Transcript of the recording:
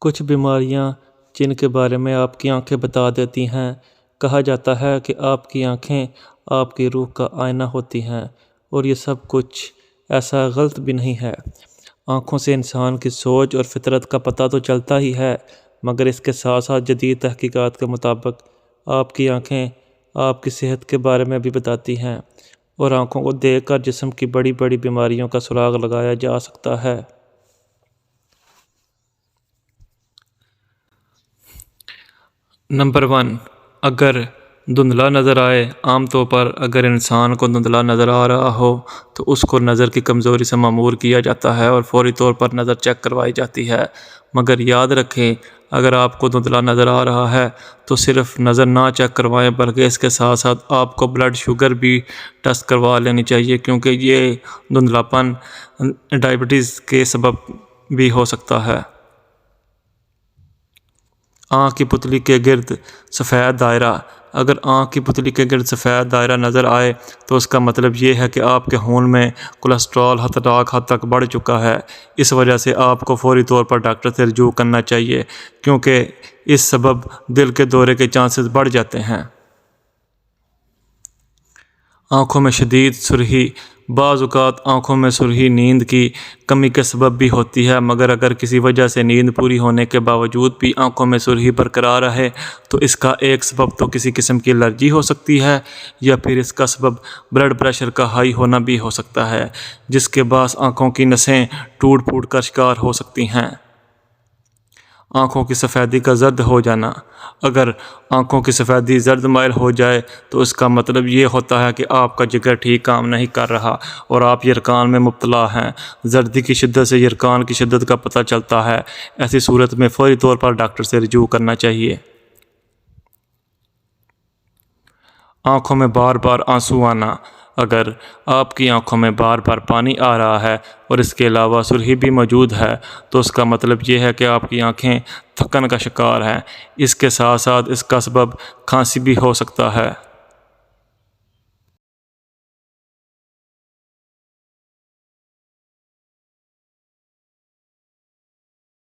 کچھ بیماریاں جن کے بارے میں آپ کی آنکھیں بتا دیتی ہیں۔ کہا جاتا ہے کہ آپ کی آنکھیں آپ کی روح کا آئینہ ہوتی ہیں، اور یہ سب کچھ ایسا غلط بھی نہیں ہے۔ آنکھوں سے انسان کی سوچ اور فطرت کا پتہ تو چلتا ہی ہے، مگر اس کے ساتھ ساتھ جدید تحقیقات کے مطابق آپ کی آنکھیں آپ کی صحت کے بارے میں بھی بتاتی ہیں، اور آنکھوں کو دیکھ کر جسم کی بڑی بڑی بیماریوں کا سراغ لگایا جا سکتا ہے۔ نمبر 1، اگر دھندلا نظر آئے۔ عام طور پر اگر انسان کو دھندلا نظر آ رہا ہو تو اس کو نظر کی کمزوری سے مامور کیا جاتا ہے اور فوری طور پر نظر چیک کروائی جاتی ہے۔ مگر یاد رکھیں، اگر آپ کو دھندلا نظر آ رہا ہے تو صرف نظر نہ چیک کروائیں، بلکہ اس کے ساتھ ساتھ آپ کو بلڈ شوگر بھی ٹیسٹ کروا لینی چاہیے، کیونکہ یہ دھندلاپن ڈائبٹیز کے سبب بھی ہو سکتا ہے۔ آنکھ کی پتلی کے گرد سفید دائرہ۔ اگر آنکھ کی پتلی کے گرد سفید دائرہ نظر آئے تو اس کا مطلب یہ ہے کہ آپ کے خون میں کولیسٹرول خطرناک حد تک بڑھ چکا ہے۔ اس وجہ سے آپ کو فوری طور پر ڈاکٹر سے رجوع کرنا چاہیے، کیونکہ اس سبب دل کے دورے کے چانسز بڑھ جاتے ہیں۔ آنکھوں میں شدید سرخی۔ بعض اوقات آنکھوں میں سرخی نیند کی کمی کے سبب بھی ہوتی ہے، مگر اگر کسی وجہ سے نیند پوری ہونے کے باوجود بھی آنکھوں میں سرخی برقرار رہے تو اس کا ایک سبب تو کسی قسم کی الرجی ہو سکتی ہے، یا پھر اس کا سبب بلڈ پریشر کا ہائی ہونا بھی ہو سکتا ہے، جس کے باعث آنکھوں کی نسیں ٹوٹ پھوٹ کا شکار ہو سکتی ہیں۔ آنکھوں کی سفیدی کا زرد ہو جانا۔ اگر آنکھوں کی سفیدی زرد مائل ہو جائے تو اس کا مطلب یہ ہوتا ہے کہ آپ کا جگر ٹھیک کام نہیں کر رہا اور آپ یرقان میں مبتلا ہیں۔ زردی کی شدت سے یرقان کی شدت کا پتہ چلتا ہے۔ ایسی صورت میں فوری طور پر ڈاکٹر سے رجوع کرنا چاہیے۔ آنکھوں میں بار بار آنسو آنا۔ اگر آپ کی آنکھوں میں بار بار پانی آ رہا ہے اور اس کے علاوہ سرخی بھی موجود ہے تو اس کا مطلب یہ ہے کہ آپ کی آنکھیں تھکن کا شکار ہیں۔ اس کے ساتھ ساتھ اس کا سبب کھانسی بھی ہو سکتا ہے۔